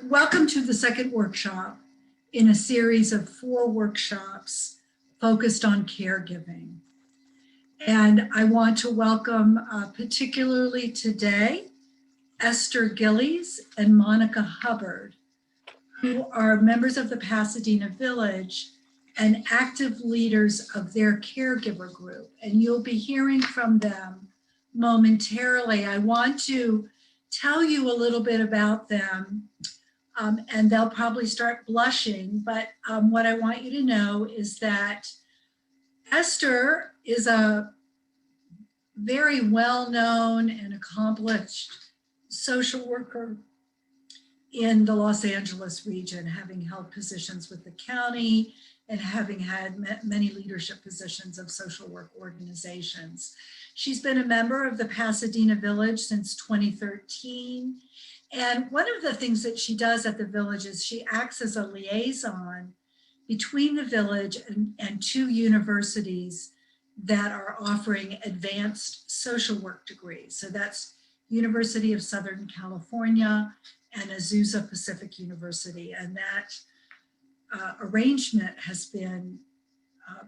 welcome to the second workshop in a series of 4 workshops focused on caregiving. And I want to welcome particularly today, Esther Gillies and Monica Hubbard, who are members of the Pasadena Village and active leaders of their caregiver group. And you'll be hearing from them momentarily. I want to tell you a little bit about them, and they'll probably start blushing, but what I want you to know is that Esther is a very well-known and accomplished social worker in the Los Angeles region, having held positions with the county and having had many leadership positions of social work organizations. She's been a member of the Pasadena Village since 2013. And one of the things that she does at the Village is she acts as a liaison between the Village and 2 universities that are offering advanced social work degrees. So that's University of Southern California and Azusa Pacific University. And that arrangement has been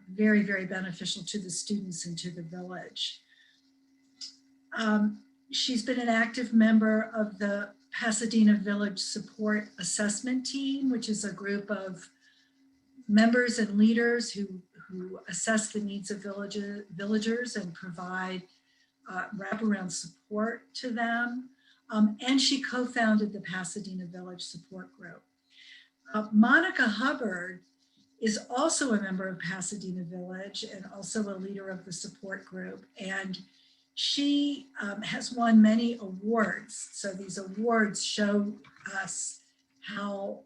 very, very beneficial to the students and to the Village. She's been an active member of the Pasadena Village Support Assessment Team, which is a group of members and leaders who assess the needs of villagers and provide wraparound support to them. And she co-founded the Pasadena Village Support Group. Monica Hubbard is also a member of Pasadena Village and also a leader of the support group. And she has won many awards. So these awards show us how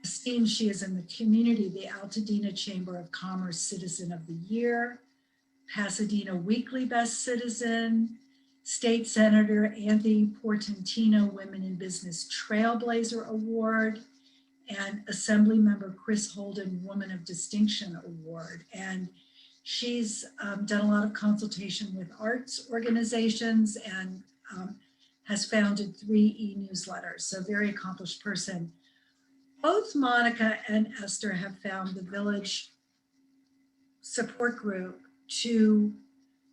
esteemed she is in the community. The Altadena Chamber of Commerce Citizen of the Year, Pasadena Weekly Best Citizen, State Senator Anthony Portantino Women in Business Trailblazer Award, and Assembly Member Chris Holden Woman of Distinction Award. And she's done a lot of consultation with arts organizations and has founded 3 e-newsletters, so very accomplished person. Both Monica and Esther have found the Village Support Group to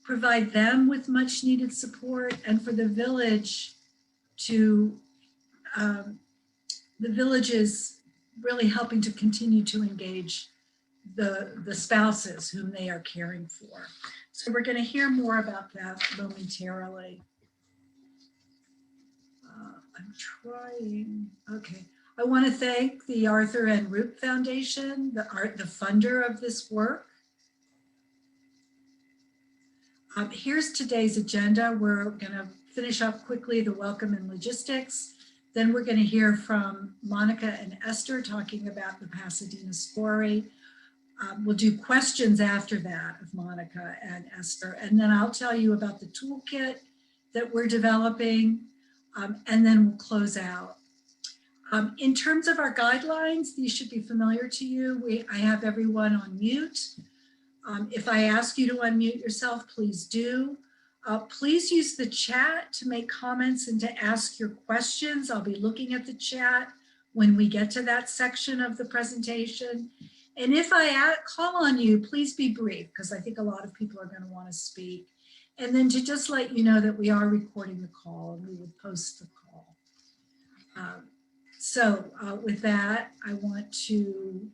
provide them with much needed support, and for the Village to, the Village is really helping to continue to engage the spouses whom they are caring for. So we're going to hear more about that momentarily. I'm trying, okay. I want to thank the Arthur N. Roop Foundation, the funder of this work. Here's today's agenda. We're going to finish up quickly the welcome and logistics. Then we're going to hear from Monica and Esther talking about the Pasadena story. We'll do questions after that of Monica and Esther, and then I'll tell you about the toolkit that we're developing, and then we'll close out. In terms of our guidelines, these should be familiar to you. I have everyone on mute. If I ask you to unmute yourself, please do. Please use the chat to make comments and to ask your questions. I'll be looking at the chat when we get to that section of the presentation. And if I call on you, please be brief, because I think a lot of people are going to want to speak. And then to just let you know that we are recording the call and we would post the call. With that, I want to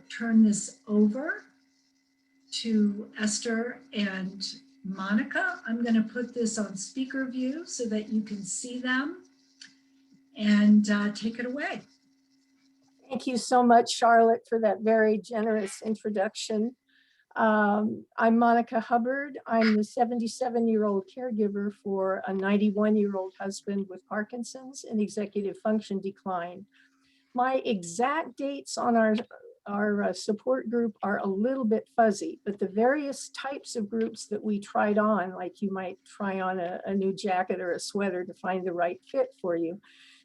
turn this over to Esther and Monica. I'm going to put this on speaker view so that you can see them, and take it away. Thank you so much, Charlotte, for that very generous introduction. I'm Monica Hubbard. I'm the 77-year-old caregiver for a 91-year-old husband with Parkinson's and executive function decline. My exact dates on our support group are a little bit fuzzy, but the various types of groups that we tried on, like you might try on a new jacket or a sweater to find the right fit for you,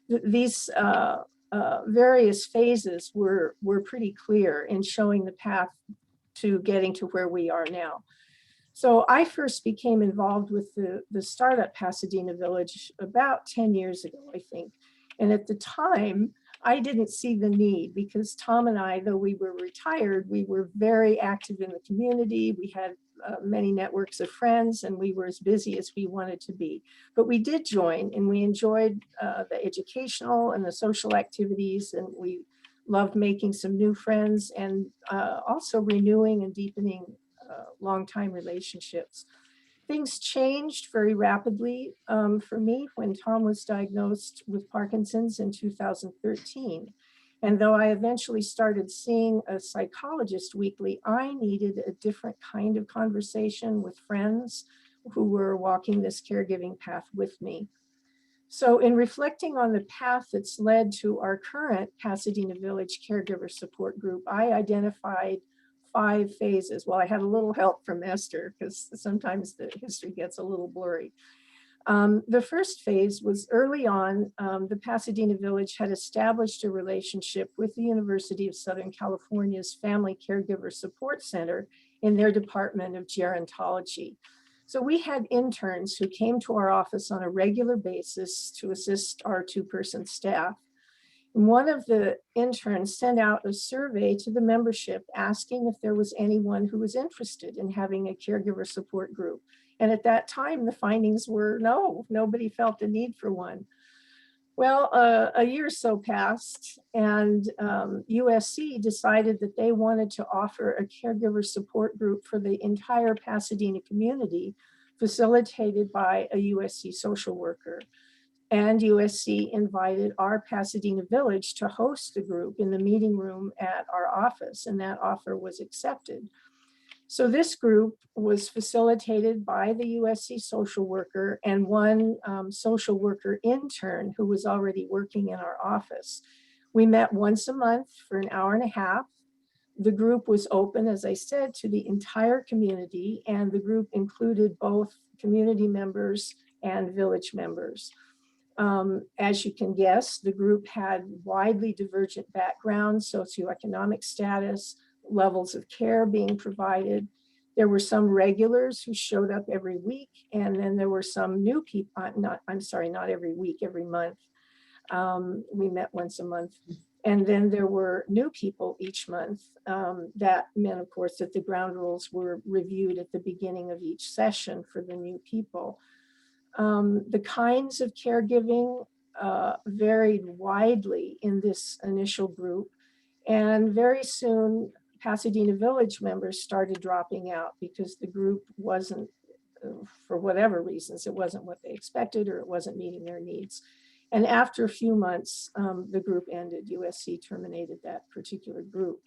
these various phases were pretty clear in showing the path to getting to where we are now. So I first became involved with the startup Pasadena Village about 10 years ago, I think. And at the time, I didn't see the need because Tom and I, though we were retired, we were very active in the community. We had many networks of friends and we were as busy as we wanted to be. But we did join and we enjoyed the educational and the social activities, and we loved making some new friends and also renewing and deepening long-time relationships. Things changed very rapidly for me when Tom was diagnosed with Parkinson's in 2013. And though I eventually started seeing a psychologist weekly, I needed a different kind of conversation with friends who were walking this caregiving path with me. So in reflecting on the path that's led to our current Pasadena Village Caregiver Support Group, I identified 5 phases. Well, I had a little help from Esther because sometimes the history gets a little blurry. The first phase was early on, the Pasadena Village had established a relationship with the University of Southern California's Family Caregiver Support Center in their Department of Gerontology. So we had interns who came to our office on a regular basis to assist our 2-person staff. And one of the interns sent out a survey to the membership asking if there was anyone who was interested in having a caregiver support group. And at that time, the findings were no, nobody felt the need for one. Well, a year or so passed, and USC decided that they wanted to offer a caregiver support group for the entire Pasadena community, facilitated by a USC social worker. And USC invited our Pasadena Village to host the group in the meeting room at our office, and that offer was accepted. So this group was facilitated by the USC social worker and one social worker intern who was already working in our office. We met once a month for an hour and a half. The group was open, as I said, to the entire community, and the group included both community members and village members. As you can guess, the group had widely divergent backgrounds, socioeconomic status, levels of care being provided. There were some regulars who showed up every week, and then there were some new people, not every week, every month. We met once a month. And then there were new people each month. That meant, of course, that the ground rules were reviewed at the beginning of each session for the new people. The kinds of caregiving varied widely in this initial group. And very soon, Pasadena Village members started dropping out because the group wasn't, for whatever reasons, it wasn't what they expected or it wasn't meeting their needs. And after a few months, the group ended. USC terminated that particular group.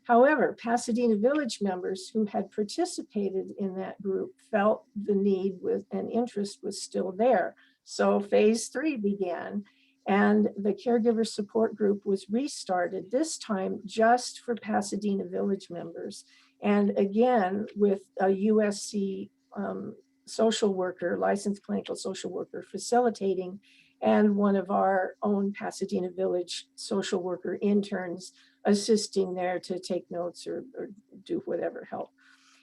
However, Pasadena Village members who had participated in that group felt the need and interest was still there. So phase 3 began, and the caregiver support group was restarted, this time just for Pasadena Village members. And again, with a USC social worker, licensed clinical social worker facilitating, and one of our own Pasadena Village social worker interns assisting there to take notes or do whatever help.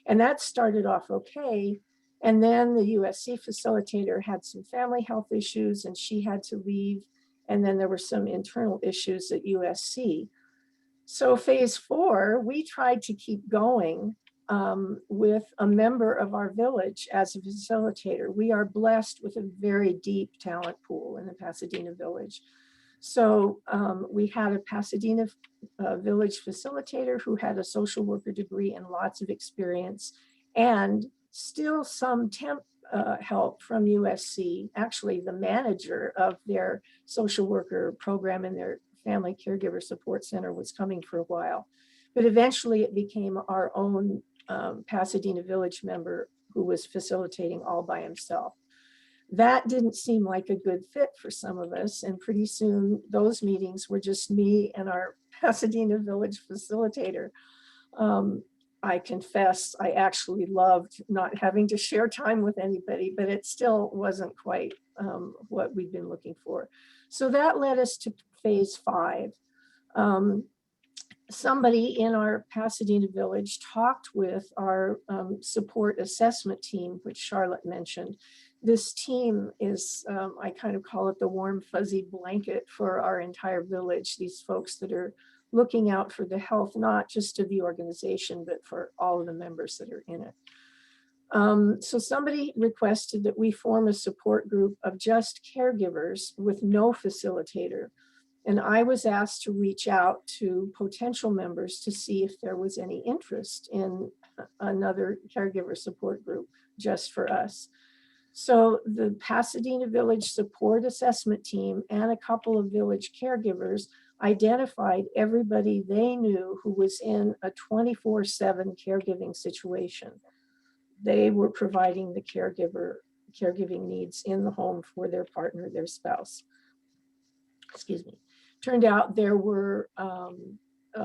And that started off okay. And then the USC facilitator had some family health issues and she had to leave. And then there were some internal issues at USC. So phase 4, we tried to keep going with a member of our village as a facilitator. We are blessed with a very deep talent pool in the Pasadena Village. So we had a Pasadena Village facilitator who had a social worker degree and lots of experience, and still some temp help from USC. Actually, the manager of their social worker program in their Family Caregiver Support Center was coming for a while. But eventually it became our own Pasadena Village member who was facilitating all by himself. That didn't seem like a good fit for some of us. And pretty soon those meetings were just me and our Pasadena Village facilitator. I confess, I actually loved not having to share time with anybody, but it still wasn't quite what we'd been looking for. So that led us to phase 5. somebody in our Pasadena Village talked with our support assessment team, which Charlotte mentioned. This team is, I kind of call it the warm fuzzy blanket for our entire village, these folks that are looking out for the health, not just of the organization, but for all of the members that are in it. So somebody requested that we form a support group of just caregivers with no facilitator. And I was asked to reach out to potential members to see if there was any interest in another caregiver support group just for us. So the Pasadena Village Support Assessment Team and a couple of village caregivers identified everybody they knew who was in a 24/7 caregiving situation. They were providing the caregiving needs in the home for their partner, their spouse. Excuse me. Turned out there were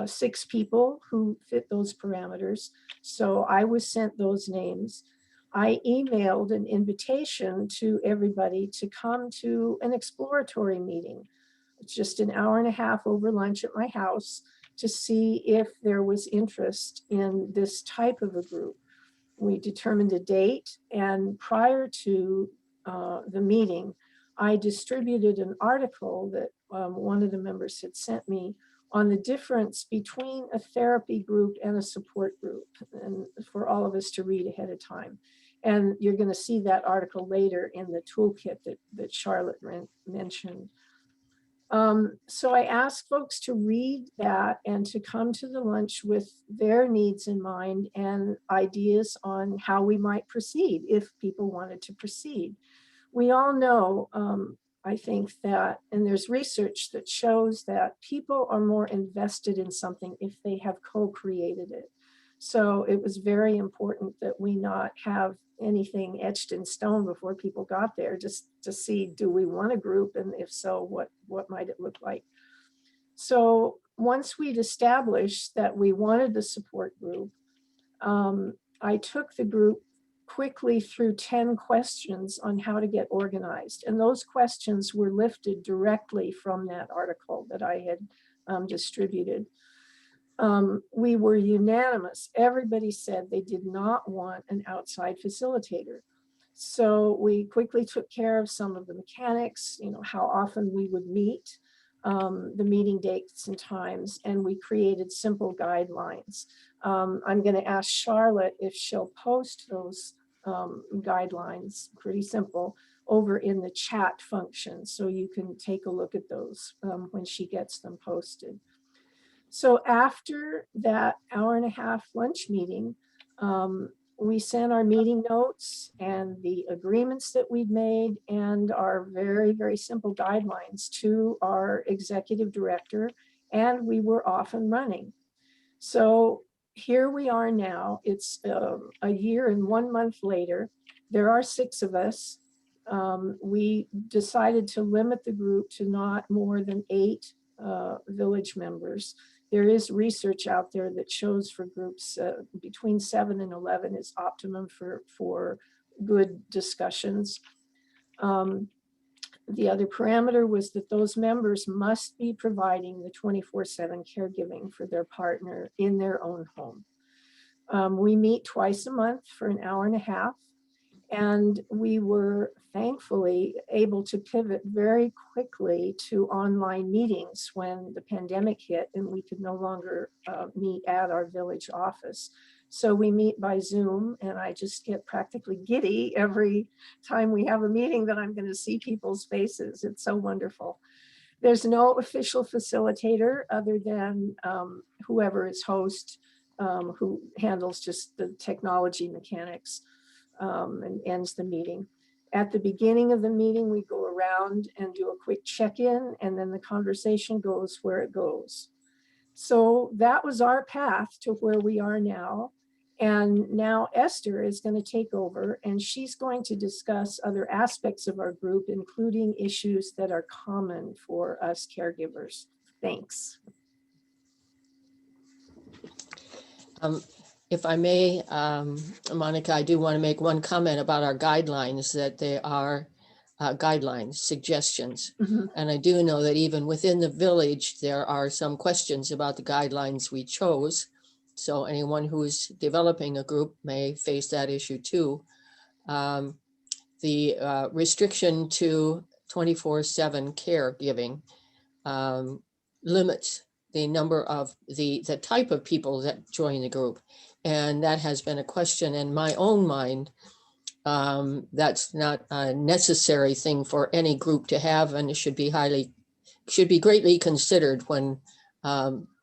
6 people who fit those parameters. So I was sent those names. I emailed an invitation to everybody to come to an exploratory meeting. It's just an hour and a half over lunch at my house to see if there was interest in this type of a group. We determined a date, and prior to the meeting, I distributed an article that one of the members had sent me on the difference between a therapy group and a support group, and for all of us to read ahead of time. And you're going to see that article later in the toolkit that Charlotte mentioned. So I asked folks to read that and to come to the lunch with their needs in mind and ideas on how we might proceed if people wanted to proceed. We all know, I think that, and there's research that shows that people are more invested in something if they have co-created it. So it was very important that we not have anything etched in stone before people got there, just to see, do we want a group? And if so, what might it look like? So once we'd established that we wanted the support group, I took the group quickly through 10 questions on how to get organized. And those questions were lifted directly from that article that I had distributed. We were unanimous. Everybody said they did not want an outside facilitator. So we quickly took care of some of the mechanics, how often we would meet, the meeting dates and times, and we created simple guidelines. I'm going to ask Charlotte if she'll post those guidelines, pretty simple, over in the chat function, so you can take a look at those when she gets them posted. So after that hour and a half lunch meeting, we sent our meeting notes and the agreements that we'd made and our very, very simple guidelines to our executive director, and we were off and running. So here we are now. It's a year and 1 month later. There are 6 of us. We decided to limit the group to not more than 8 village members. There is research out there that shows for groups between 7 and 11 is optimum for good discussions. The other parameter was that those members must be providing the 24/7 caregiving for their partner in their own home. We meet twice a month for an hour and a half. And we were thankfully able to pivot very quickly to online meetings when the pandemic hit and we could no longer meet at our village office. So we meet by Zoom, and I just get practically giddy every time we have a meeting that I'm going to see people's faces. It's so wonderful. There's no official facilitator other than whoever is host, who handles just the technology mechanics. And ends the meeting. At the beginning of the meeting, we go around and do a quick check-in, and then the conversation goes where it goes. So that was our path to where we are now. And now Esther is going to take over, and she's going to discuss other aspects of our group, including issues that are common for us caregivers. Thanks. If I may, Monica, I do want to make one comment about our guidelines, that they are guidelines, suggestions. Mhm. And I do know that even within the village, there are some questions about the guidelines we chose. So anyone who is developing a group may face that issue too. The restriction to 24/7 caregiving limits the number of the type of people that join the group. And that has been a question in my own mind. That's not a necessary thing for any group to have, and it should be greatly considered when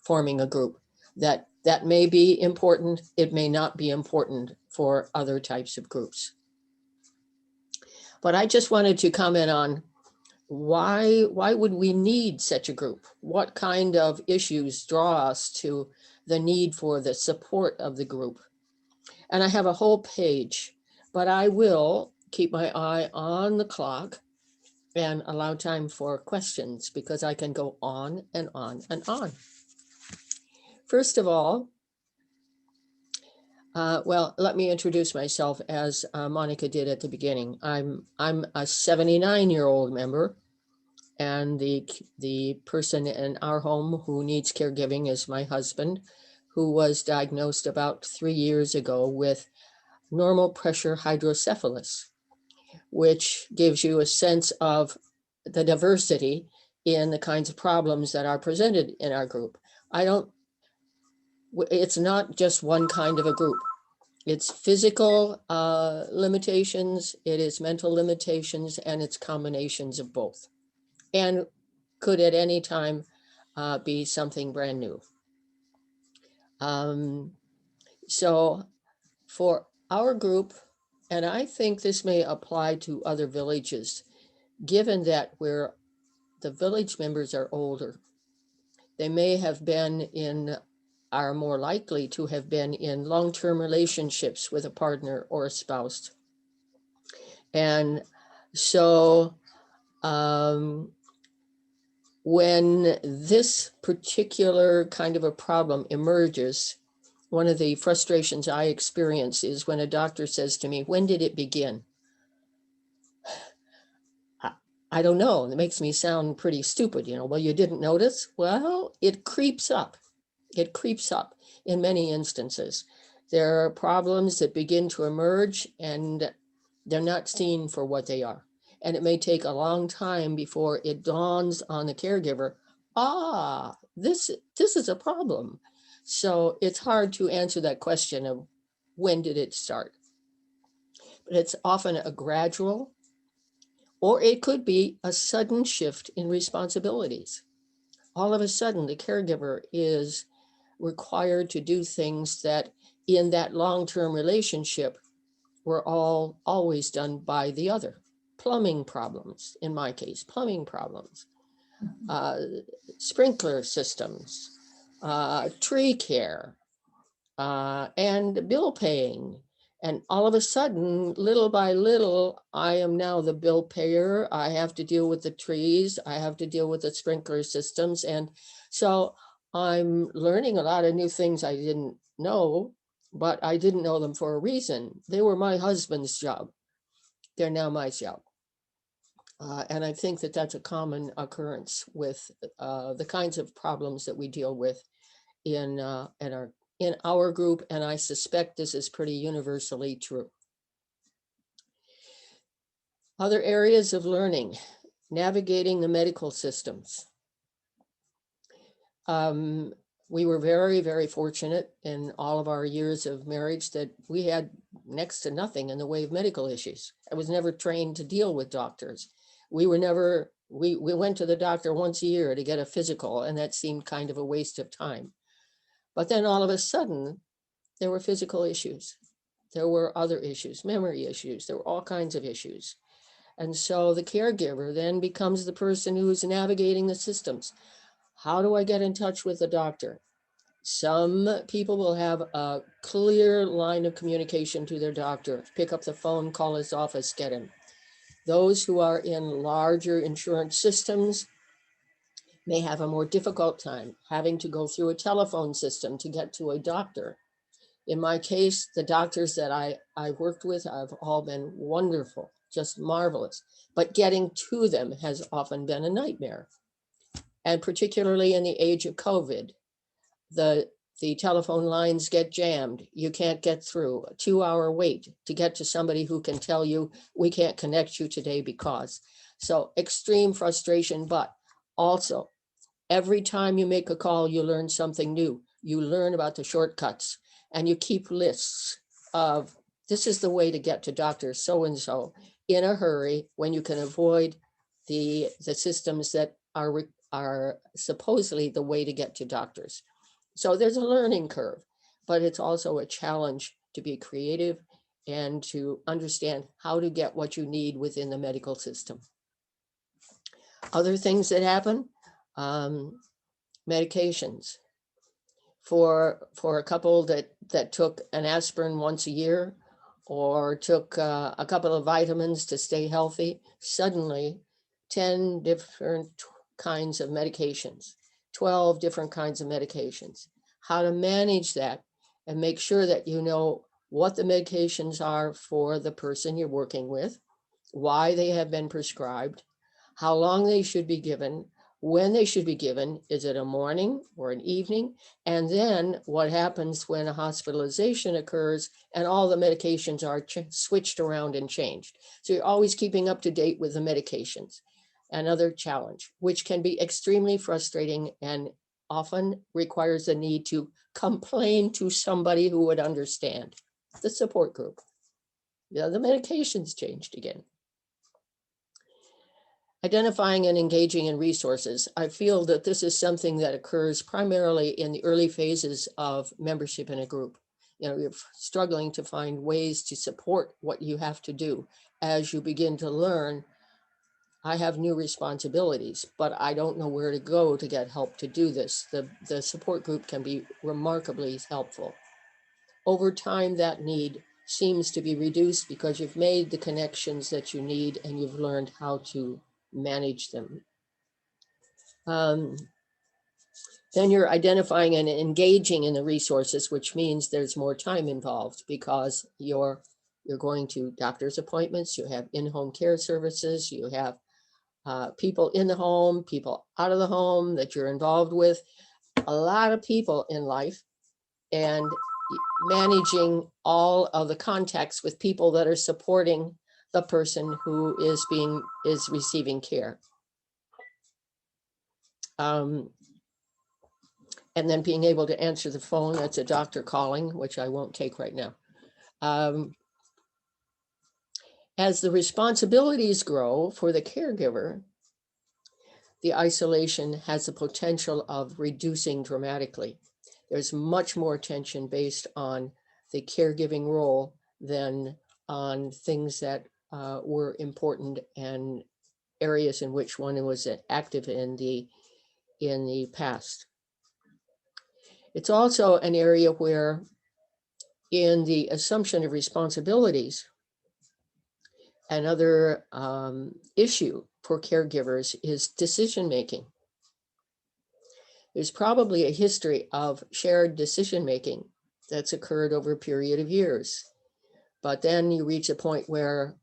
forming a group. That may be important, it may not be important for other types of groups. But I just wanted to comment on why would we need such a group? What kind of issues draw us to the need for the support of the group? And I have a whole page, but I will keep my eye on the clock and allow time for questions because I can go on and on and on. First of all, well, let me introduce myself as Monica did at the beginning. I'm a 79-year-old member, and the person in our home who needs caregiving is my husband, who was diagnosed about 3 years ago with normal pressure hydrocephalus, which gives you a sense of the diversity in the kinds of problems that are presented in our group. It's not just one kind of a group. It's physical limitations, it is mental limitations, and it's combinations of both. And could at any time be something brand new. So for our group, and I think this may apply to other villages, given that the village members are older, they may have been are more likely to have been in long-term relationships with a partner or a spouse. And so when this particular kind of a problem emerges, one of the frustrations I experience is when a doctor says to me, "When did it begin?" I don't know. It makes me sound pretty stupid, Well, you didn't notice? Well, it creeps up. It creeps up in many instances. There are problems that begin to emerge and they're not seen for what they are. And it may take a long time before it dawns on the caregiver, this is a problem. So it's hard to answer that question of when did it start? But it's often a gradual, or it could be a sudden shift in responsibilities. All of a sudden, the caregiver is required to do things that in that long-term relationship were always done by the other. Plumbing problems, in my case, sprinkler systems, tree care, and bill paying. And all of a sudden, little by little, I am now the bill payer. I have to deal with the trees. I have to deal with the sprinkler systems. And so I'm learning a lot of new things I didn't know, but I didn't know them for a reason. They were my husband's job. They're now my job. And I think that that's a common occurrence with the kinds of problems that we deal with in our group, and I suspect this is pretty universally true. Other areas of learning, navigating the medical systems. We were very, very fortunate in all of our years of marriage that we had next to nothing in the way of medical issues. I was never trained to deal with doctors. We went to the doctor once a year to get a physical, and that seemed kind of a waste of time. But then all of a sudden, there were physical issues. There were other issues, memory issues. There were all kinds of issues. And so the caregiver then becomes the person who is navigating the systems. How do I get in touch with the doctor? Some people will have a clear line of communication to their doctor. Pick up the phone, call his office, get him. Those who are in larger insurance systems may have a more difficult time having to go through a telephone system to get to a doctor. In my case, the doctors that I worked with have all been wonderful, just marvelous. But getting to them has often been a nightmare. And particularly in the age of COVID, the telephone lines get jammed. You can't get through. A 2-hour wait to get to somebody who can tell you, we can't connect you today because. So extreme frustration, but also every time you make a call, you learn something new. You learn about the shortcuts and you keep lists of, this is the way to get to Dr. So-and-so in a hurry when you can avoid the systems that are supposedly the way to get to doctors. So there's a learning curve, but it's also a challenge to be creative and to understand how to get what you need within the medical system. Other things that happen, medications. For a couple that took an aspirin once a year or took a couple of vitamins to stay healthy, suddenly 10 different kinds of medications, 12 different kinds of medications. How to manage that and make sure that you know what the medications are for the person you're working with, why they have been prescribed, how long they should be given, when they should be given, is it a morning or an evening? And then what happens when a hospitalization occurs and all the medications are switched around and changed. So you're always keeping up to date with the medications. Another challenge, which can be extremely frustrating and often requires the need to complain to somebody who would understand. The support group. Yeah, the medications changed again. Identifying and engaging in resources. I feel that this is something that occurs primarily in the early phases of membership in a group. You know, you're struggling to find ways to support what you have to do as you begin to learn. I have new responsibilities, but I don't know where to go to get help to do this. The support group can be remarkably helpful. Over time, that need seems to be reduced because you've made the connections that you need and you've learned how to manage them. Then you're identifying and engaging in the resources, which means there's more time involved because you're going to doctor's appointments, you have in-home care services, you have people in the home, people out of the home that you're involved with, a lot of people in life, and managing all of the contacts with people that are supporting the person who is receiving care. And then being able to answer the phone, that's a doctor calling, which I won't take right now. As the responsibilities grow for the caregiver, the isolation has the potential of reducing dramatically. There's much more attention based on the caregiving role than on things that were important and areas in which one was active in the past. It's also an area where in the assumption of responsibilities, another issue for caregivers is decision-making. There's probably a history of shared decision-making that's occurred over a period of years. But then you reach a point where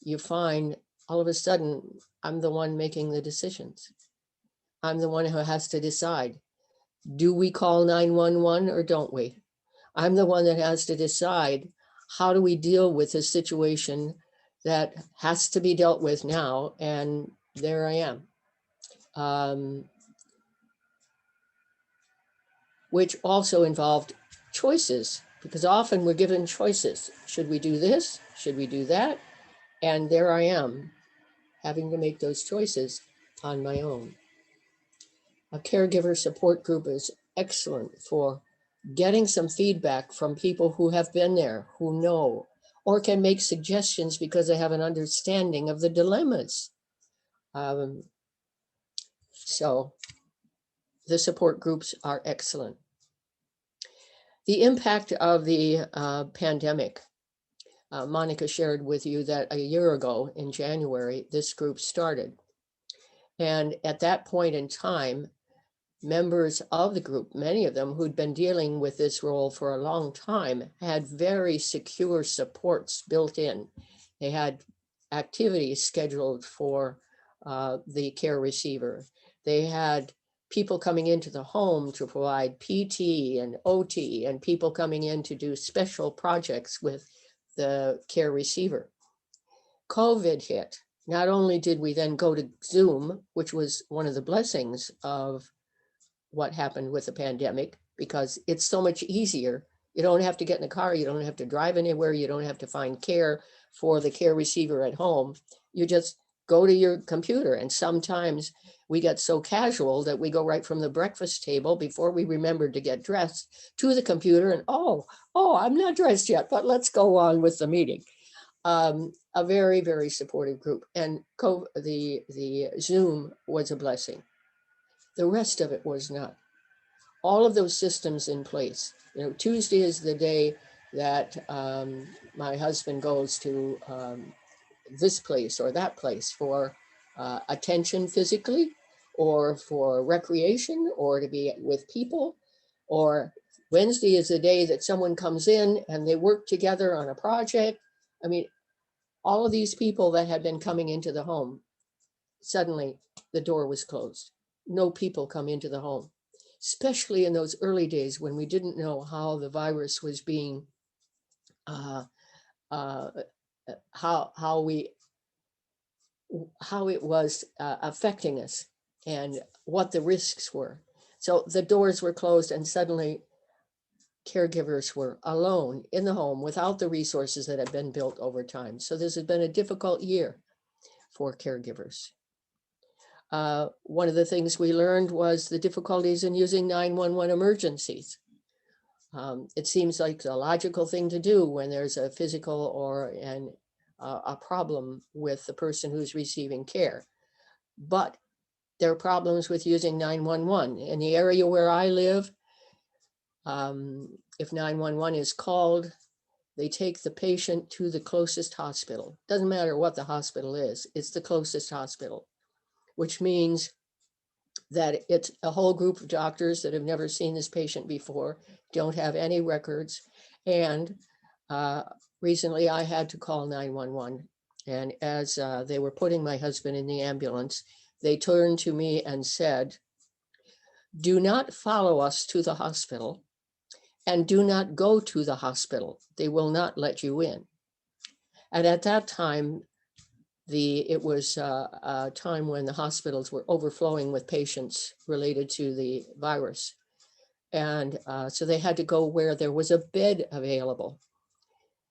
you find all of a sudden, I'm the one making the decisions. I'm the one who has to decide. Do we call 911 or don't we? I'm the one that has to decide, how do we deal with a situation that has to be dealt with now? And there I am. Which also involved choices, because often we're given choices. Should we do this? Should we do that? And there I am, having to make those choices on my own. A caregiver support group is excellent for getting some feedback from people who have been there, who know, or can make suggestions because they have an understanding of the dilemmas. So the support groups are excellent. The impact of the pandemic. Monica shared with you that a year ago in January, this group started. And at that point in time, members of the group, many of them who'd been dealing with this role for a long time, had very secure supports built in. They had activities scheduled for the care receiver. They had people coming into the home to provide PT and OT, and people coming in to do special projects with the care receiver. COVID hit. Not only did we then go to Zoom, which was one of the blessings of what happened with the pandemic, because it's so much easier. You don't have to get in a car. You don't have to drive anywhere. You don't have to find care for the care receiver at home. You just go to your computer. And sometimes we get so casual that we go right from the breakfast table before we remembered to get dressed to the computer and, oh, I'm not dressed yet, but let's go on with the meeting. A very, very supportive group, and the Zoom was a blessing. The rest of it was not. All of those systems in place. You know, Tuesday is the day that my husband goes to this place or that place for attention physically, or for recreation, or to be with people. Or Wednesday is the day that someone comes in and they work together on a project. I mean, all of these people that had been coming into the home, suddenly the door was closed. No people come into the home, especially in those early days when we didn't know how the virus was being, how it was affecting us and what the risks were. So the doors were closed, and suddenly caregivers were alone in the home without the resources that have been built over time. So this has been a difficult year for caregivers. One of the things we learned was the difficulties in using 911 emergencies. It seems like the logical thing to do when there's a physical or a problem with the person who's receiving care. But there are problems with using 911. In the area where I live, if 911 is called, they take the patient to the closest hospital. Doesn't matter what the hospital is, it's the closest hospital, which means that it's a whole group of doctors that have never seen this patient before, don't have any records. And recently I had to call 911. And as they were putting my husband in the ambulance, they turned to me and said, "Do not follow us to the hospital, and do not go to the hospital. They will not let you in." And at that time, it was a time when the hospitals were overflowing with patients related to the virus. And so they had to go where there was a bed available.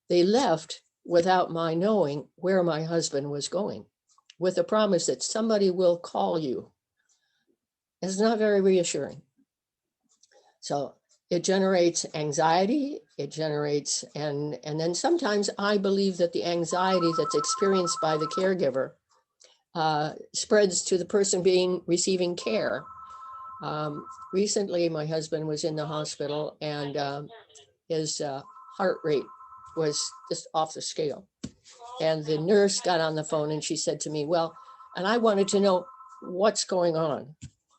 They left without my knowing where my husband was going, with a promise that somebody will call you. It's not very reassuring. So it generates anxiety, it generates, and then sometimes I believe that the anxiety that's experienced by the caregiver spreads to the person receiving care. Recently, my husband was in the hospital, and his heart rate was just off the scale. And the nurse got on the phone and she said to me, "Well," and I wanted to know what's going on.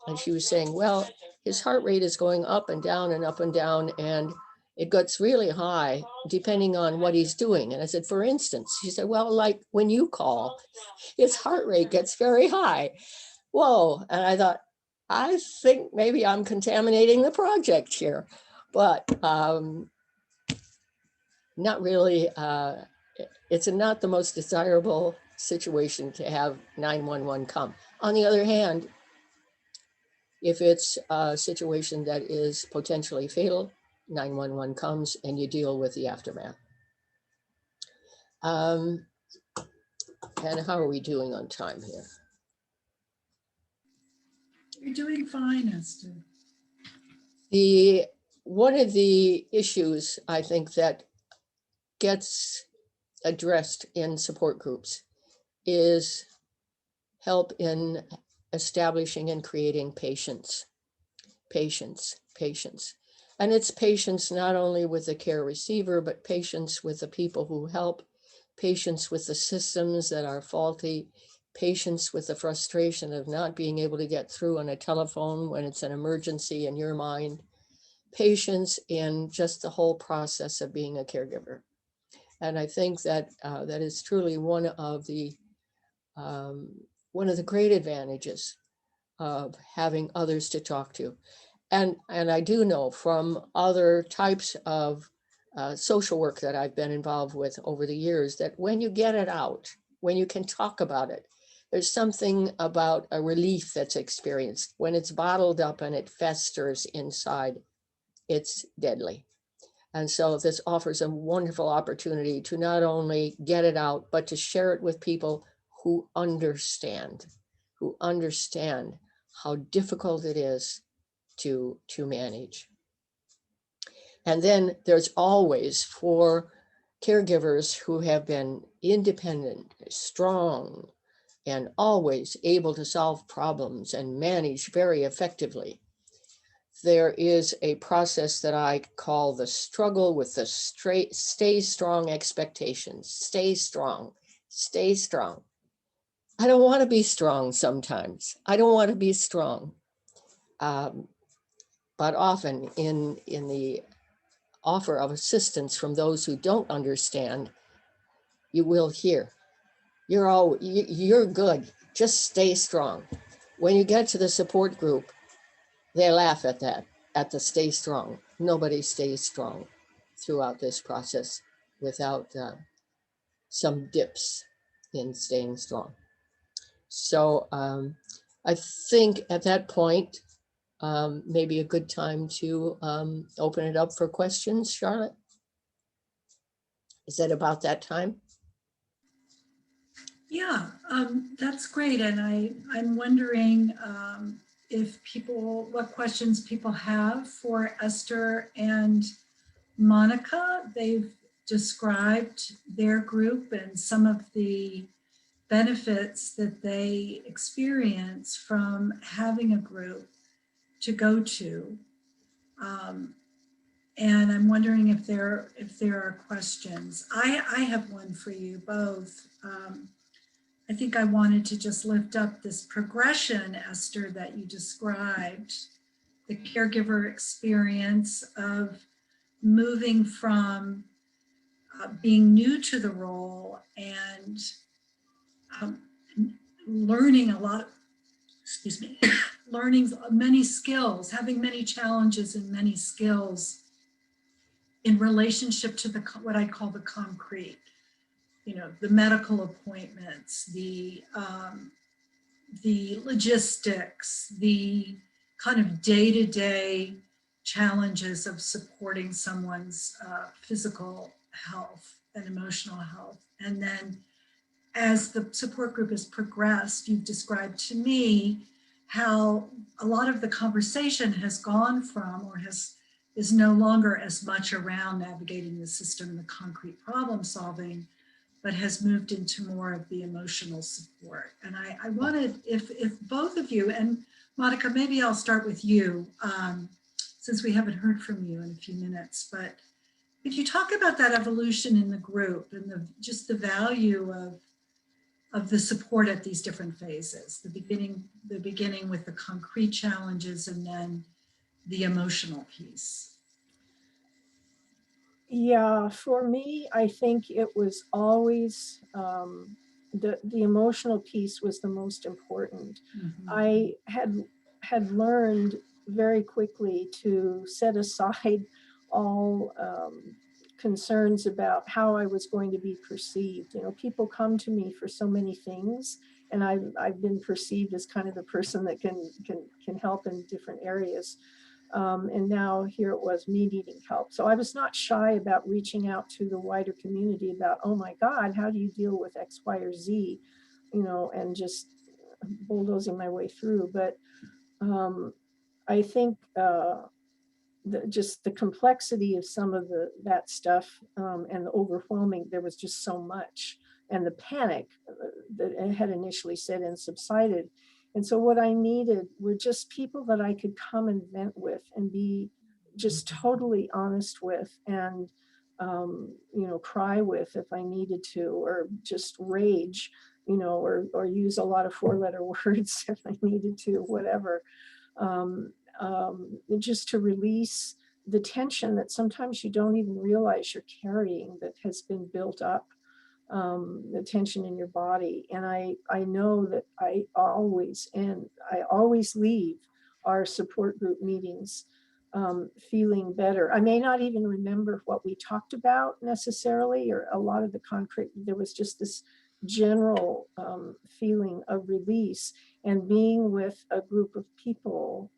And she was saying, "Well, his heart rate is going up and down and up and down, and it gets really high depending on what he's doing." And I said, "For instance?" She said, "Well, like when you call, his heart rate gets very high." Whoa. And I thought, I think maybe I'm contaminating the project here, but not really. It's not the most desirable situation to have 911 come. On the other hand, if it's a situation that is potentially fatal, 911 comes and you deal with the aftermath. And how are we doing on time here? You're doing fine, Esther. One of the issues I think that gets addressed in support groups is help in establishing and creating patience. And it's patience not only with the care receiver, but patience with the people who help, patience with the systems that are faulty, patience with the frustration of not being able to get through on a telephone when it's an emergency in your mind, patience in just the whole process of being a caregiver. And I think that that is truly one of the great advantages of having others to talk to. And I do know from other types of social work that I've been involved with over the years that when you get it out, when you can talk about it, there's something about a relief that's experienced. When it's bottled up and it festers inside, it's deadly. And so this offers a wonderful opportunity to not only get it out, but to share it with people who understand how difficult it is to manage. And then there's always, for caregivers who have been independent, strong, and always able to solve problems and manage very effectively, there is a process that I call the struggle with the stay strong expectations. Stay strong, stay strong. I don't want to be strong sometimes. I don't want to be strong. But often in the offer of assistance from those who don't understand, you will hear, you're good, just stay strong. When you get to the support group, they laugh at that, at the stay strong. Nobody stays strong throughout this process without some dips in staying strong. So I think at that point, maybe a good time to open it up for questions. Charlotte? Is that about that time? Yeah, that's great. And I'm wondering what questions people have for Esther and Monica. They've described their group and some of the benefits that they experience from having a group to go to. And I'm wondering if there are questions. I have one for you both. I think I wanted to just lift up this progression, Esther, that you described, the caregiver experience of moving from being new to the role and um, learning a lot, excuse me, learning many skills, having many challenges and many skills in relationship to what I call the concrete, the medical appointments, the logistics, the kind of day-to-day challenges of supporting someone's physical health and emotional health. And then as the support group has progressed, you've described to me how a lot of the conversation has gone from, or is no longer as much around navigating the system and the concrete problem solving, but has moved into more of the emotional support. And I wanted, if both of you, and Monica, maybe I'll start with you, since we haven't heard from you in a few minutes, but if you talk about that evolution in the group and just the value of the support at these different phases, the beginning with the concrete challenges and then the emotional piece. Yeah, for me, I think it was always the emotional piece was the most important. Mm-hmm. I had learned very quickly to set aside all concerns about how I was going to be perceived. People come to me for so many things, and I've been perceived as kind of the person that can help in different areas. And now here it was me needing help. So I was not shy about reaching out to the wider community about, oh my God, how do you deal with X, Y, or Z, and just bulldozing my way through. But I think just the complexity of some of that stuff and the overwhelming, there was just so much. And the panic that had initially set in subsided. And so what I needed were just people that I could come and vent with and be just totally honest with and, cry with if I needed to, or just rage, or use a lot of 4-letter words if I needed to, whatever. Just to release the tension that sometimes you don't even realize you're carrying that has been built up, the tension in your body. And I know that I always leave our support group meetings feeling better. I may not even remember what we talked about necessarily, or a lot of the concrete. There was just this general feeling of release, and being with a group of people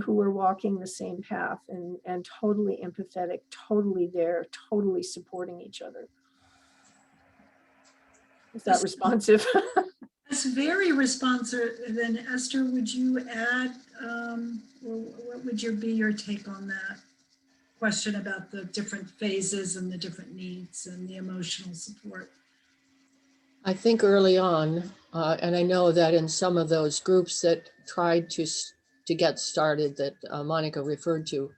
who were walking the same path, and totally empathetic, totally there, totally supporting each other. Is that responsive? It's very responsive. Then Esther, would you add, or what would be your take on that question about the different phases and the different needs and the emotional support? I think early on, and I know that in some of those groups that tried to get started that Monica referred to,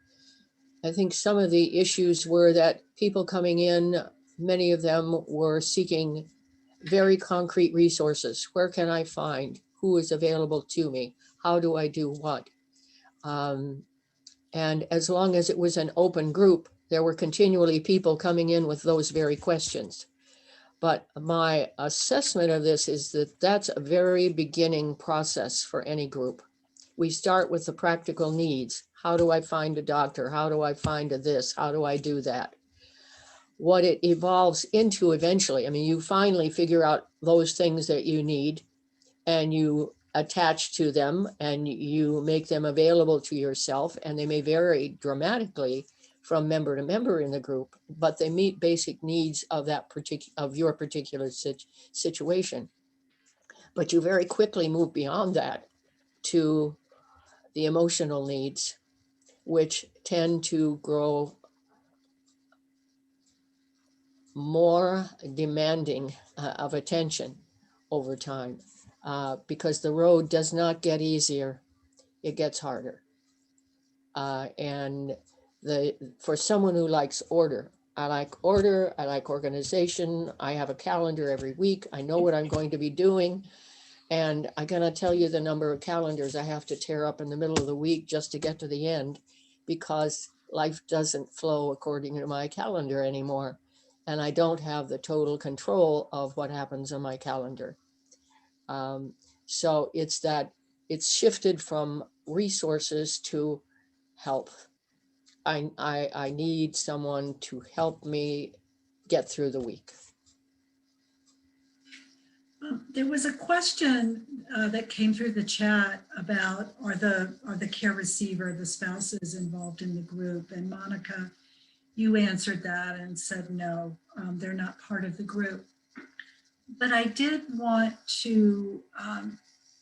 I think some of the issues were that people coming in, many of them were seeking very concrete resources. Where can I find? Who is available to me? How do I do what? And as long as it was an open group, there were continually people coming in with those very questions. But my assessment of this is that that's a very beginning process for any group. We start with the practical needs. How do I find a doctor? How do I find a this? How do I do that? What it evolves into eventually, I mean, you finally figure out those things that you need, and you attach to them, and you make them available to yourself, and they may vary dramatically from member to member in the group, but they meet basic needs of that your particular situation. But you very quickly move beyond that to the emotional needs, which tend to grow more demanding of attention over time, because the road does not get easier, it gets harder. And for someone who likes order, I like order, I like organization, I have a calendar every week, I know what I'm going to be doing. And I cannot tell you the number of calendars I have to tear up in the middle of the week just to get to the end, because life doesn't flow according to my calendar anymore. And I don't have the total control of what happens on my calendar. So it's shifted from resources to help. I need someone to help me get through the week. There was a question that came through the chat about are the care receiver, the spouses involved in the group? And Monica, you answered that and said no, they're not part of the group. But I did want to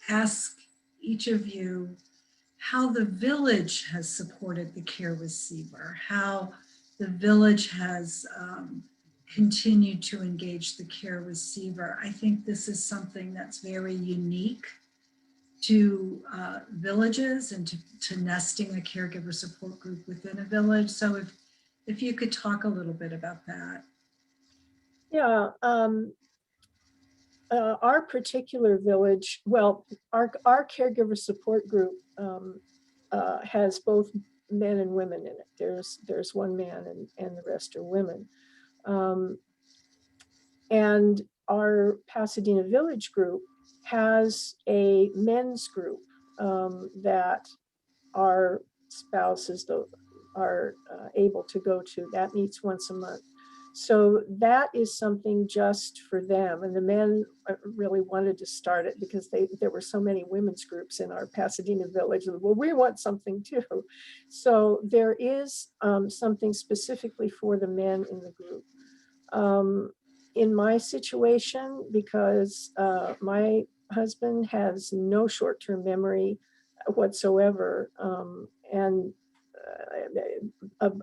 ask each of you how the village has supported the care receiver, how the village has continued to engage the care receiver. I think this is something that's very unique to villages and to nesting a caregiver support group within a village. So if you could talk a little bit about that. Yeah, our particular village, well, our caregiver support group has both men and women in it. There's one man and the rest are women. And our Pasadena Village group has a men's group that our spouses are able to go to. That meets once a month. So that is something just for them. And the men really wanted to start it because there were so many women's groups in our Pasadena Village. Well, we want something too. So there is something specifically for the men in the group. In my situation, because my husband has no short-term memory whatsoever, and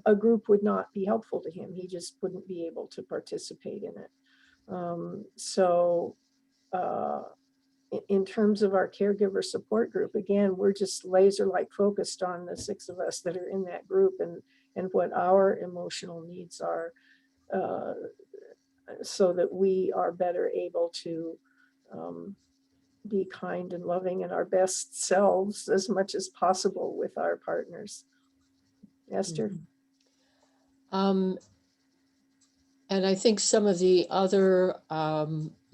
a group would not be helpful to him. He just wouldn't be able to participate in it. So in terms of our caregiver support group, again, we're just laser-like focused on the 6 of us that are in that group and what our emotional needs are, so that we are better able to be kind and loving and our best selves as much as possible with our partners. Esther. And I think some of the other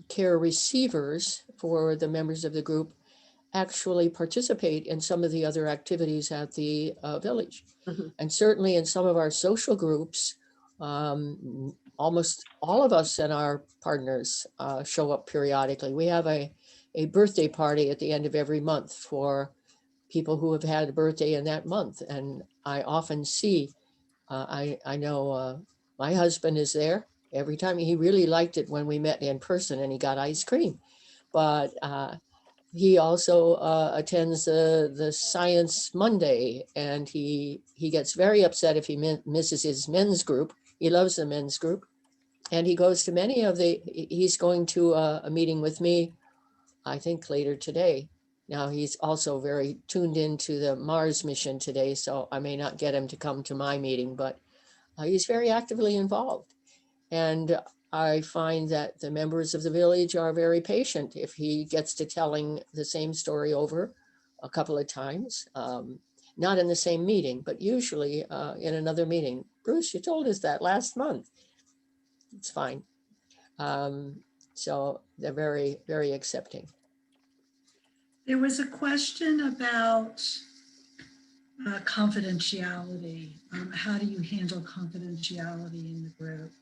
care receivers for the members of the group actually participate in some of the other activities at the village. Mhm. And certainly in some of our social groups, almost all of us and our partners show up periodically. We have a birthday party at the end of every month for people who have had a birthday in that month. And I often see, I know my husband is there every time. He really liked it when we met in person and he got ice cream. But he also attends the Science Monday, and he gets very upset if he misses his men's group. He loves the men's group, and he goes to many of the. He's going to a meeting with me, I think later today. Now he's also very tuned into the Mars mission today, so I may not get him to come to my meeting, but he's very actively involved. And I find that the members of the village are very patient if he gets to telling the same story over a couple of times. Not in the same meeting, but usually in another meeting. Bruce, you told us that last month. It's fine. So they're very, very accepting. There was a question about confidentiality. How do you handle confidentiality in the group?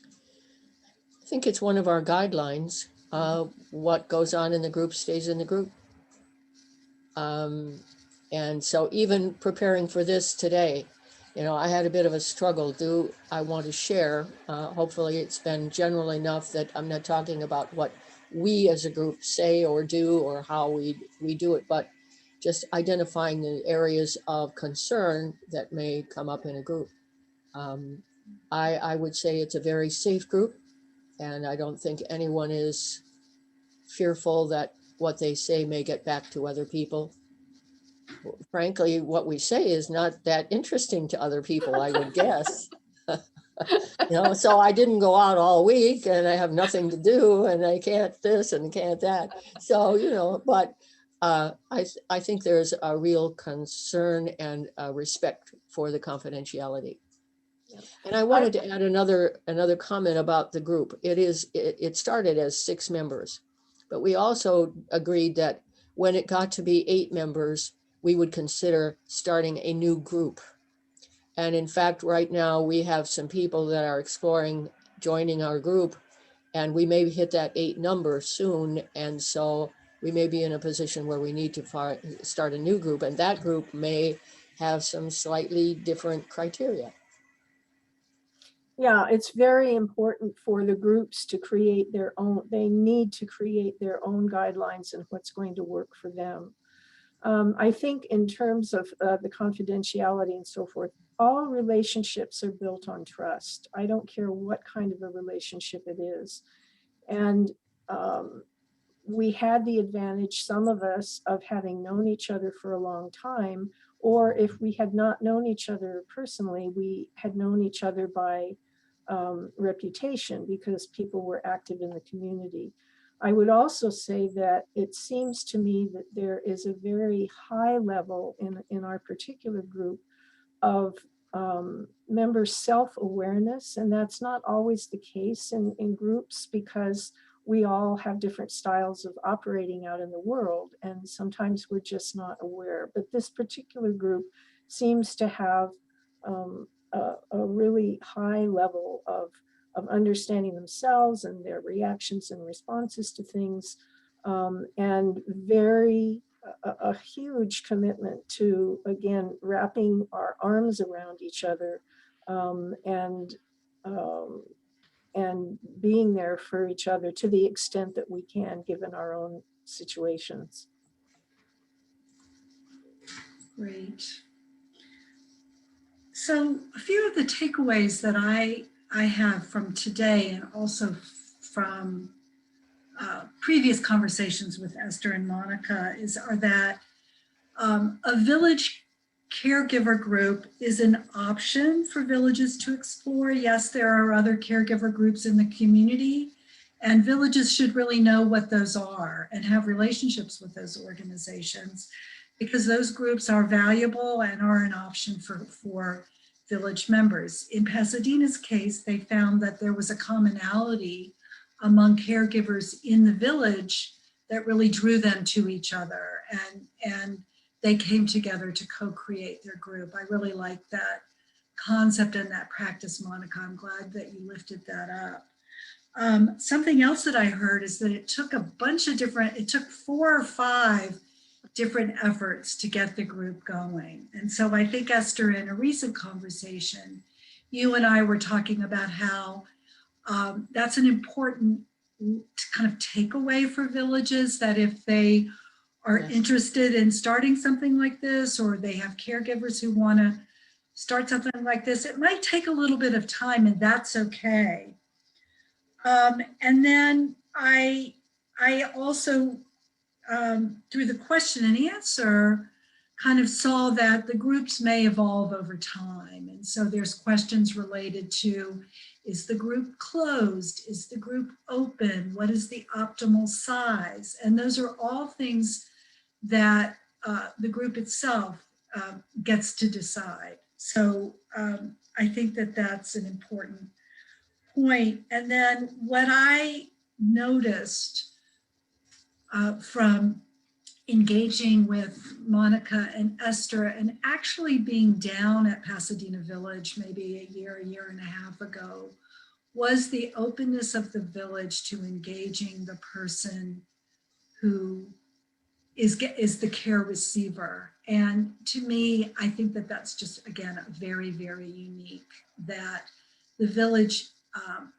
I think it's one of our guidelines. What goes on in the group stays in the group. And so even preparing for this today, you know, I had a bit of a struggle. Do I want to share? Hopefully it's been general enough that I'm not talking about what we as a group say or do or how we do it, but just identifying the areas of concern that may come up in a group. I would say it's a very safe group, and I don't think anyone is fearful that what they say may get back to other people. Frankly, what we say is not that interesting to other people, I would guess. You know, so I didn't go out all week and I have nothing to do and I can't this and can't that. So, you know, but I think there's a real concern and respect for the confidentiality. Yeah. And I wanted to add another comment about the group. It started as 6 members, but we also agreed that when it got to be 8 members, we would consider starting a new group. And in fact, right now we have some people that are exploring joining our group, and we may hit that 8 number soon. And so we may be in a position where we need to start a new group, and that group may have some slightly different criteria. Yeah, it's very important for the groups to create their own, they need to create their own guidelines and what's going to work for them. I think in terms of the confidentiality and so forth, all relationships are built on trust. I don't care what kind of a relationship it is. And we had the advantage, some of us, of having known each other for a long time, or if we had not known each other personally, we had known each other by reputation because people were active in the community. I would also say that it seems to me that there is a very high level in our particular group of members' self-awareness, and that's not always the case in groups because we all have different styles of operating out in the world, and sometimes we're just not aware. But this particular group seems to have a really high level of understanding themselves and their reactions and responses to things, and a huge commitment to, again, wrapping our arms around each other and being there for each other to the extent that we can, given our own situations. Great. So a few of the takeaways that I have from today and also from previous conversations with Esther and Monica are that a village caregiver group is an option for villages to explore. Yes, there are other caregiver groups in the community, and villages should really know what those are and have relationships with those organizations. because those groups are valuable and are an option for village members. In Pasadena's case, they found that there was a commonality among caregivers in the village that really drew them to each other, and they came together to co-create their group. I really like that concept and that practice, Monica. I'm glad that you lifted that up. Something else that I heard is that it took it took 4 or 5 different efforts to get the group going. And so I think, Esther, in a recent conversation, you and I were talking about how that's an important kind of takeaway for villages, that if they are Yes. interested in starting something like this, or they have caregivers who want to start something like this, it might take a little bit of time, and that's okay. And then I also, through the question and answer, kind of saw that the groups may evolve over time. And so there's questions related to, is the group closed? Is the group open? What is the optimal size? And those are all things that the group itself gets to decide. So I think that that's an important point. And then what I noticed from engaging with Monica and Esther, and actually being down at Pasadena Village maybe a year and a half ago, was the openness of the village to engaging the person who is the care receiver. And to me, I think that that's just, again, very, very unique, that the village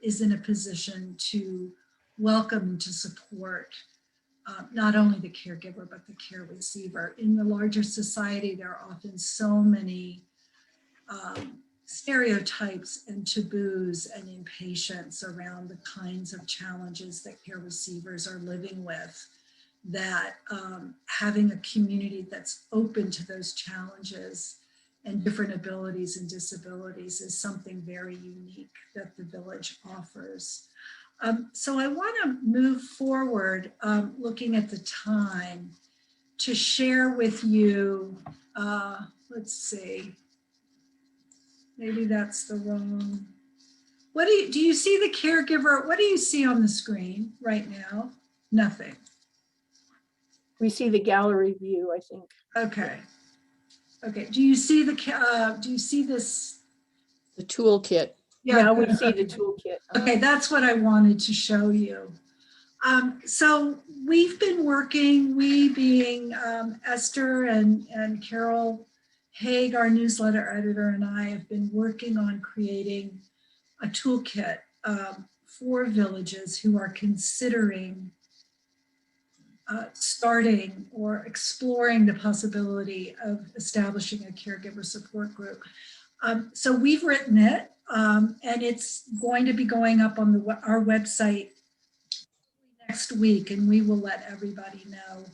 is in a position to welcome and to support not only the caregiver, but the care receiver. In the larger society, there are often so many stereotypes and taboos and impatience around the kinds of challenges that care receivers are living with, that having a community that's open to those challenges and different abilities and disabilities is something very unique that the village offers. So I want to move forward, looking at the time, to share with you, let's see, maybe that's the wrong. What do you see the caregiver? What do you see on the screen right now? Nothing. We see the gallery view, I think. Okay. Okay. Do you see do you see this? The toolkit. Yeah. Now we see the toolkit. Okay, that's what I wanted to show you. So we've been working, we being Esther and Carol Haig, our newsletter editor, and I have been working on creating a toolkit for villages who are considering starting or exploring the possibility of establishing a caregiver support group. So we've written it, and it's going to be going up on our website next week, and we will let everybody know.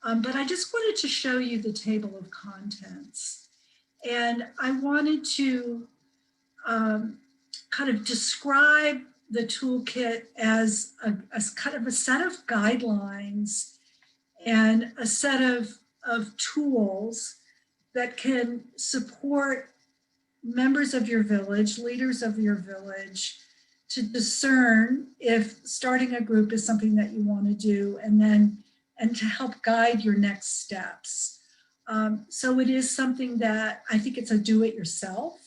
But I just wanted to show you the table of contents. And I wanted to kind of describe the toolkit as kind of a set of guidelines and a set of tools that can support members of your village, leaders of your village, to discern if starting a group is something that you want to do, and to help guide your next steps. So it is something that I think it's a do-it-yourself,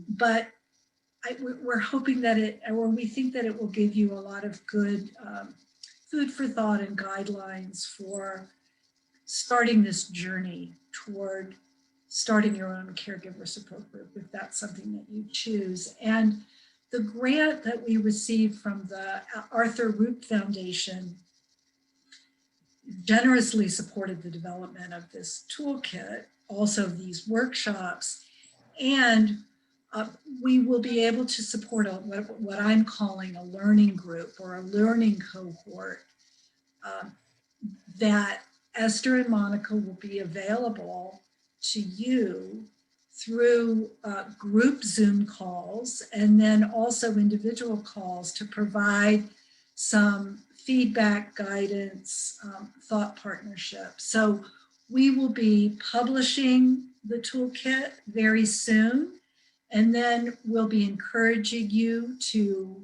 but we're hoping that we think that it will give you a lot of good food for thought and guidelines for starting this journey toward starting your own caregiver support group, if that's something that you choose. And the grant that we received from the Arthur Root Foundation generously supported the development of this toolkit, also these workshops, and we will be able to support what I'm calling a learning group or a learning cohort that Esther and Monica will be available to you through group Zoom calls, and then also individual calls to provide some feedback, guidance, thought partnership. So We will be publishing the toolkit very soon, and then we'll be encouraging you to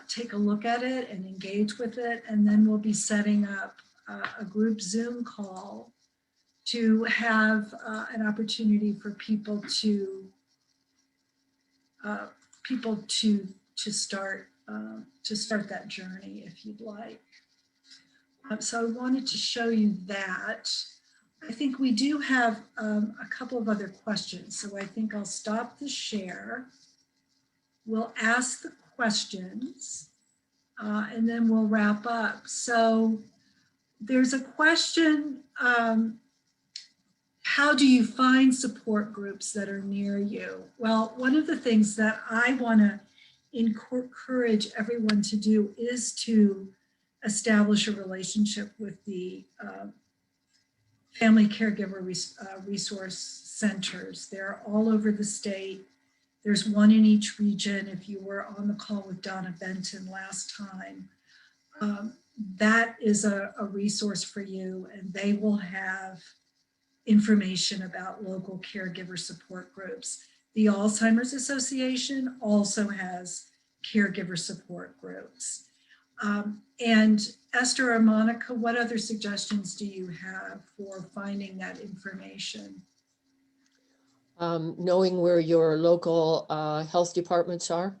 take a look at it and engage with it. And then we'll be setting up a group Zoom call to have an opportunity for people to start that journey if you'd like. So I wanted to show you that. I think we do have a couple of other questions. So I think I'll stop the share. We'll ask the questions and then we'll wrap up. So there's a question, how do you find support groups that are near you? Well, one of the things that I want to encourage everyone to do is to establish a relationship with the family caregiver resource centers. They're all over the state. There's one in each region. If you were on the call with Donna Benton last time, that is a resource for you, and they will have information about local caregiver support groups. The Alzheimer's Association also has caregiver support groups. And Esther or Monica, what other suggestions do you have for finding that information? Knowing where your local health departments are,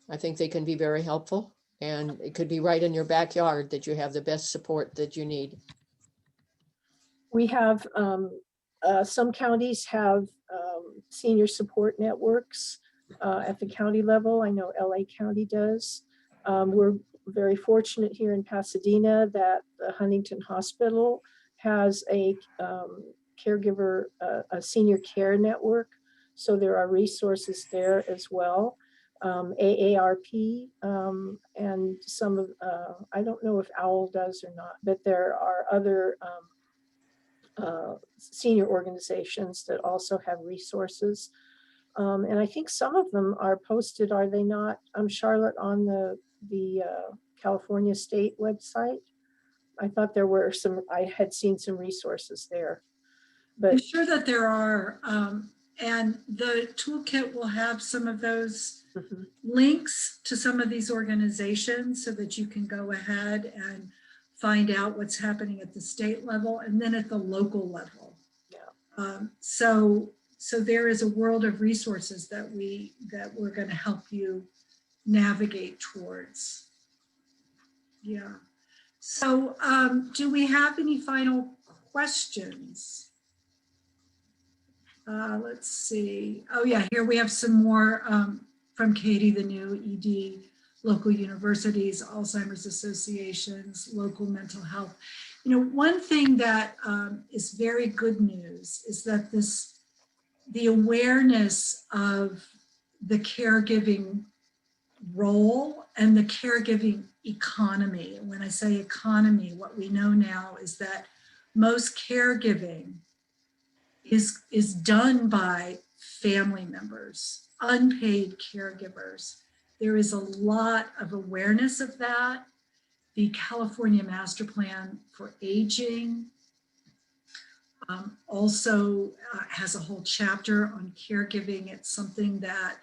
I think they can be very helpful. And it could be right in your backyard that you have the best support that you need. We have, some counties have senior support networks at the county level. I know LA County does. We're very fortunate here in Pasadena that the Huntington Hospital has a caregiver, a senior care network. So there are resources there as well. AARP and some of, I don't know if OWL does or not, but there are other senior organizations that also have resources. And I think some of them are posted, are they not, Charlotte, on the California State website? I thought there were some, I had seen some resources there. I'm But sure that there are, and the toolkit will have some of those links to some of these organizations so that you can go ahead and find out what's happening at the state level and then at the local level. Yeah. So there is a world of resources that we're going to help you navigate towards. Yeah. So do we have any final questions? Let's see. Oh yeah, here we have some more from Katie, the new ED, local universities, Alzheimer's associations, local mental health. You know, one thing that is very good news is that the awareness of the caregiving role and the caregiving economy. When I say economy, what we know now is that most caregiving is done by family members, unpaid caregivers. There is a lot of awareness of that. The California Master Plan for Aging also has a whole chapter on caregiving. It's something that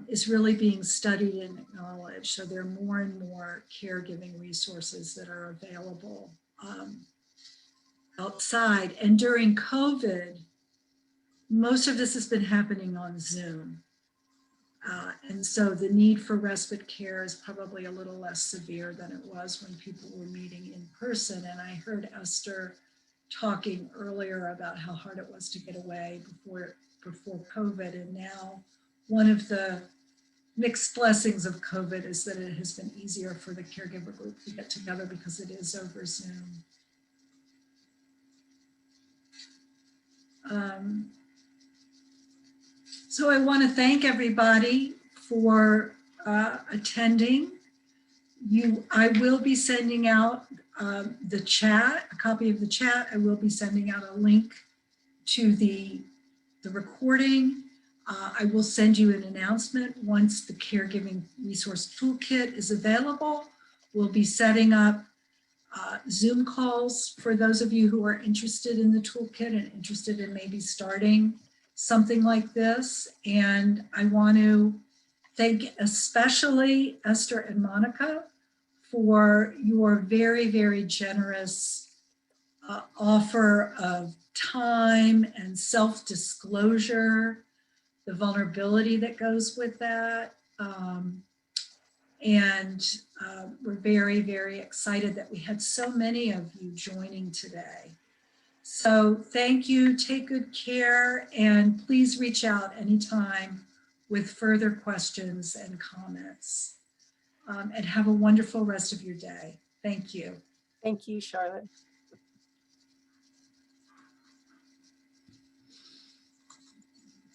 is really being studied and acknowledged. So there are more and more caregiving resources that are available outside. And during COVID, most of this has been happening on Zoom. And so the need for respite care is probably a little less severe than it was when people were meeting in person. And I heard Esther talking earlier about how hard it was to get away before COVID. And now one of the mixed blessings of COVID is that it has been easier for the caregiver group to get together because it is over Zoom. So I want to thank everybody for attending. I will be sending out the chat, a copy of the chat. I will be sending out a link to the recording. I will send you an announcement once the Caregiving Resource Toolkit is available. We'll be setting up Zoom calls for those of you who are interested in the toolkit and interested in maybe starting something like this. And I want to thank especially Esther and Monica for your very, very generous offer of time and self-disclosure, the vulnerability that goes with that. We're very, very excited that we had so many of you joining today. So thank you, take good care, and please reach out anytime with further questions and comments. And have a wonderful rest of your day. Thank you. Thank you, Charlotte.